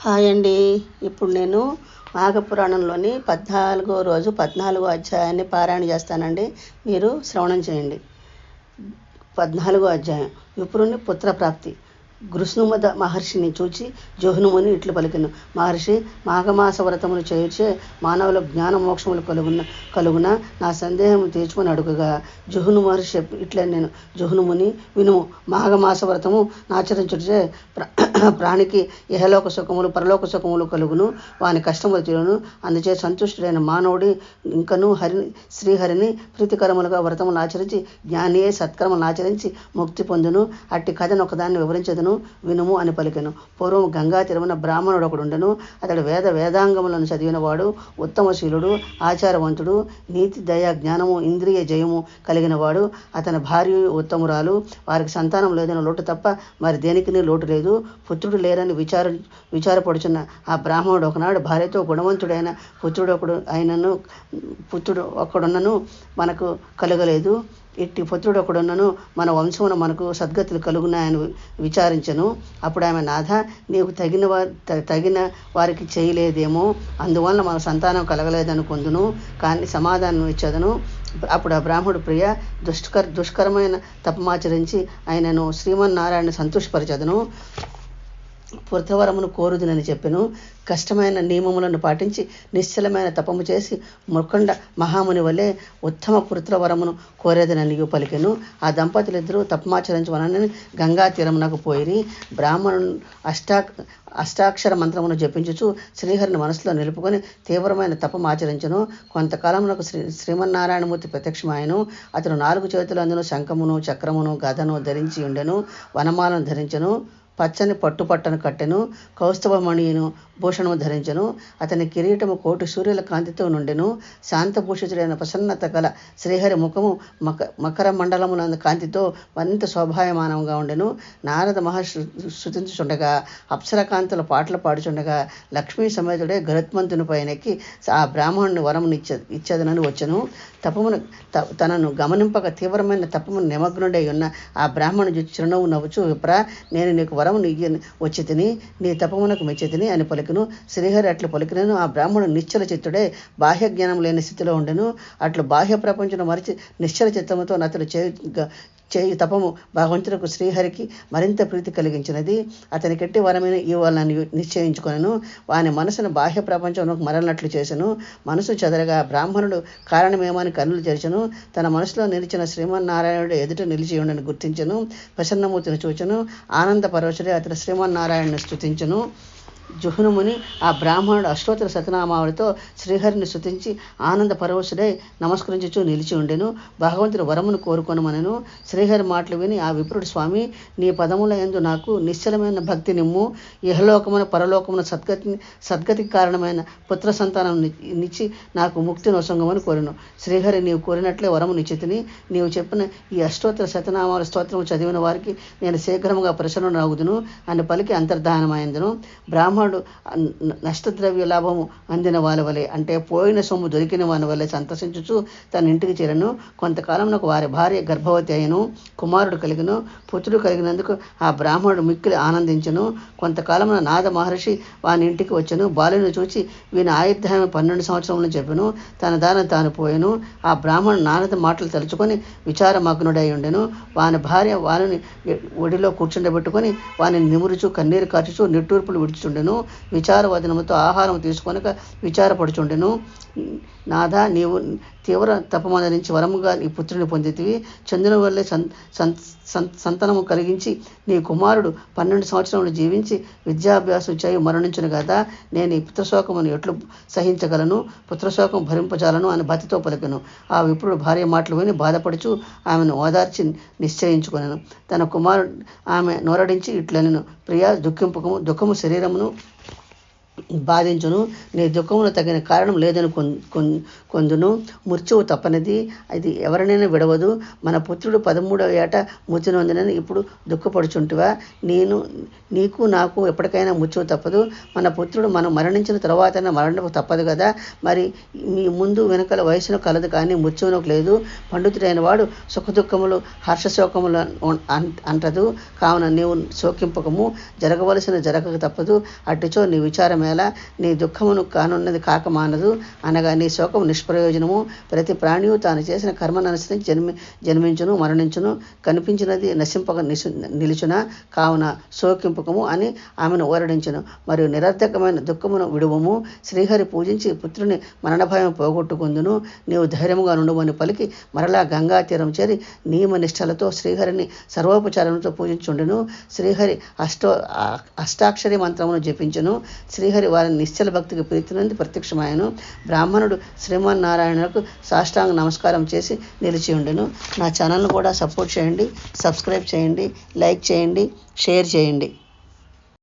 Hi అండి. ఇప్పుడు నేను మాఘపురాణంలోని 14వ రోజు 14వ అధ్యాయాన్ని పారాయణ చేస్తానండి. మీరు శ్రవణం చేయండి. 14వ అధ్యాయం. విప్రుని పుత్రప్రాప్తి. గృష్ణుమద మహర్షిని చూచి జోహ్నుముని ఇట్లు పలికెను. మహర్షి, మాఘమాస వ్రతమును చేర్చే మానవుల జ్ఞాన మోక్షములు కలుగున నా సందేహము తీర్చుకొని అడుగగా జోహ్ను మహర్షి ఇట్లా నేను జోహ్నుముని వినుము. మాఘమాస వ్రతము నాచరించుటే ప్రాణికి ఇహలోక సుఖములు పరలోక సుఖములు కలుగును, వాని కష్టములు తీరును. అందుచే సంతుష్టుడైన మానవుడి ఇంకను శ్రీహరిని ప్రీతికరములుగా వ్రతములు ఆచరించి జ్ఞానియే సత్కర్మలు ఆచరించి ముక్తి పొందును. అట్టి కథను ఒకదాన్ని వివరించదును, వినుము అని పలికెను. పూర్వం గంగా తీరమున బ్రాహ్మణుడు ఒకడుండెను. అతడు వేదాంగములను చదివినవాడు, ఉత్తమశీలుడు, ఆచారవంతుడు, నీతి దయ జ్ఞానము ఇంద్రియ జయము కలిగినవాడు. అతని భార్య ఉత్తమురాలు. వారికి సంతానం లేదని లోటు తప్ప మరి దేనికి లోటు లేదు. పుత్రుడు లేరని విచారపడుచున్న ఆ బ్రాహ్మణుడు ఒకనాడు భార్యతో గుణవంతుడైన పుత్రుడు ఒకడున్నను మనకు కలగలేదు. ఇట్టి పుత్రుడు ఒకడున్నను మన వంశమున మనకు సద్గతులు కలుగున్నాయని విచారించను. అప్పుడు ఆమె, నాథ, నీకు తగిన వారికి చేయలేదేమో, అందువలన మన సంతానం కలగలేదనుకుందును, కానీ సమాధానం ఇచ్చదను. అప్పుడు ఆ బ్రాహ్మణుడు, ప్రియ, దుష్కరమైన తపమాచరించి ఆయనను శ్రీమన్నారాయణ సంతోషపరచదను, పుత్రవరమును కోరుదునని చెప్పెను. కష్టమైన నియమములను పాటించి నిశ్చలమైన తపము చేసి ముఖండ మహాముని వలె ఉత్తమ పుత్రవరమును కోరేదనని పలికెను. ఆ దంపతులిద్దరూ తపమాచరించవలనని గంగా తీరమునకు పోయిరి. బ్రాహ్మణుడు అష్టాక్షర మంత్రమును జపించుచు శ్రీహరిని మనసులో నిలుపుకొని తీవ్రమైన తపం ఆచరించను. కొంతకాలమునకు శ్రీమన్నారాయణమూర్తి ప్రత్యక్షమాయను. అతను 4 చేతులందును శంఖమును చక్రమును గదను ధరించి ఉండెను. వనమాలను ధరించెను. పచ్చని పట్టుపట్టను కట్టెను. కౌస్తభమణియును భూషణము ధరించెను. అతని కిరీటము కోటి సూర్యుల కాంతితో నుండెను. శాంతభూషితుడైన ప్రసన్నత గల శ్రీహరి ముఖము మకర మండలమునందు కాంతితో మరింత శోభాయమానంగా ఉండెను. నారద మహర్షి స్తుతించుచుండగా, అప్సరకాంతుల పాటలు పాడుచుండగా లక్ష్మీ సమేతుడే గరుత్మంతుని పైనెక్కి ఆ బ్రాహ్మణుని వరమును ఇచ్చేదనని వచ్చెను. తనను గమనింపక తీవ్రమైన తపమును నిమగ్నుడై ఉన్న ఆ బ్రాహ్మణుడు చిరునవ్వు నవ్వుచు, విప్రా, నేను నీకు వరము వచ్చి తిని నీ తపమునకు మెచ్చి తిని అని పలికెను. శ్రీహరి అట్లు పలికినను. ఆ బ్రాహ్మణుడు నిశ్చల చిత్తుడే బాహ్య జ్ఞానం లేని స్థితిలో ఉండెను. అట్లు బాహ్య ప్రపంచం మరిచి నిశ్చల చిత్తముతో అతడు చేయి తపము భగవంతులకు శ్రీహరికి మరింత ప్రీతి కలిగించినది. అతనికెట్టి వరమైన ఇవ్వాలని నిశ్చయించుకొనెను. వాని మనసును బాహ్య ప్రపంచంలోకి మరలినట్లు చేసెను. మనసు చెదరగా బ్రాహ్మణుడు కారణమేమని కన్నులు తెరిచెను. తన మనసులో నిలిచిన శ్రీమన్నారాయణుడు ఎదుట నిలిచి ఉండని గుర్తించెను. ప్రసన్నమూర్తిని చూచెను. ఆనంద పరవశుడే అతడు శ్రీమన్నారాయణుని స్తుతించెను. జోహ్నుముని ఆ బ్రాహ్మణుడు అష్టోత్తర శతనామావళితో శ్రీహరిని స్తుతించి ఆనంద పరవశుడై నమస్కరించుచు నిలిచి ఉండెను. భగవంతుడు వరమును కోరుకొనమనెను. శ్రీహరి మాటలు విని ఆ విప్రుడు, స్వామి, నీ పదముల యందు నాకు నిశ్చలమైన భక్తి నిమ్ము. ఇహలోకమున పరలోకమున సద్గతికి కారణమైన పుత్ర సంతానం నిచ్చి నాకు ముక్తి నొసంగమని కోరెను. శ్రీహరి, నీవు కోరినట్లే వరము నిశ్చితిని. నీవు చెప్పిన ఈ అష్టోత్తర శతనామాల స్తోత్రము చదివిన వారికి నేను శీఘ్రముగా ప్రసన్నుడనగుదును అని పలికి అంతర్ధానమైందును. బ్రాహ్మణుడు నష్టద్రవ్య లాభము అందిన వాని వలె, అంటే పోయిన సొమ్ము దొరికిన వాని వలె సంతసించుచు తన ఇంటికి చేరను. కొంతకాలమునకు వారి భార్య గర్భవతి అయిను, కుమారుడు కలిగను. పుత్రుడు కలిగినందుకు ఆ బ్రాహ్మణుడు మిక్కిలి ఆనందించెను. కొంతకాలమున నాద మహర్షి వాని ఇంటికి వచ్చెను. బాలుని చూచి వీని ఆయుర్దాయం 12 సంవత్సరములను చెప్పెను. తన దాన తాను పోయెను. ఆ బ్రాహ్మణుడు నారద మాటలు తలుచుకొని విచారమగ్నుడై ఉండెను. వాని భార్య వాని ఒడిలో కూర్చుండబెట్టుకొని వాని నిమురుచు కన్నీరు కార్చుచు నిట్టూర్పులు విడుచుండెను. విచారవదనముతో ఆహారం తీసుకొనక విచారపడుచుండెను. నాథ, నీవు తీవ్ర తపమరించి వరముగా నీ పుత్రుని పొందితివి. చంద్రుని వల్లే సంతానము కలిగించి నీ కుమారుడు 12 సంవత్సరములు జీవించి విద్యాభ్యాసం చేయి మరణించును కదా. నేను ఈ పుత్రశోకమును ఎట్లు సహించగలను? పుత్రశోకం భరింపజాలను అని భక్తితో పలికెను. ఆ విప్రుడు భార్య మాటలు విని బాధపడుచు ఆమెను ఓదార్చి నిశ్చయించుకొనెను. తన కుమారుడు ఆమె నోరడించి ఇట్లనెను, ప్రియా, దుఃఖము శరీరమును బాధించును. నీ దుఃఖమును తగిన కారణం లేదని కొందును. మృత్యువు తప్పనిది, అది ఎవరినైనా విడవదు. మన పుత్రుడు 13వ ఏట మృతి నొందినని ఇప్పుడు దుఃఖపడుచుంటివా? నీకు నాకు ఎప్పటికైనా మృత్యువు తప్పదు. మన పుత్రుడు మనం మరణించిన తర్వాతైనా మరణం తప్పదు కదా. మరి మీ ముందు వెనుకల వయసును కలదు కానీ మృత్యువునకు లేదు. పండితుడైన వాడు సుఖదుఖములు హర్షశోకములు అంటదు. కావున నీవు శోకింపకము, జరగవలసిన జరగక తప్పదు. అటుచో నీ విచారం ఎలా? నీ దుఃఖమును కానున్నది కాక మానదు అనగా నీ శోకము నిష్ప్రయోజనము. ప్రతి ప్రాణియు తాను చేసిన కర్మను అనుసరించి జన్మించును, మరణించును. కనిపించినది నశింపక నిలుచున, కావున శోకింపకము అని ఆమెను ఓరడించును. మరియు నిరర్థకమైన దుఃఖమును విడువము. శ్రీహరి పూజించి పుత్రుని మరణభయం పోగొట్టుకుందును. నీవు ధైర్యముగా నుండుమని పలికి మరలా గంగా తీరం చేరి నియమ నిష్టలతో శ్రీహరిని సర్వోపచారములతో పూజించుండును. శ్రీహరి అష్టాక్షరి మంత్రమును జపించును. శ్రీహరి వారిని నిశ్చల భక్తికి ప్రీతి నుండి ప్రత్యక్షమాయను. బ్రాహ్మణుడు శ్రీమన్నారాయణులకు సాష్టాంగ నమస్కారం చేసి నిలిచి ఉండెను. నా ఛానల్ను కూడా సపోర్ట్ చేయండి, సబ్స్క్రైబ్ చేయండి, లైక్ చేయండి, షేర్ చేయండి.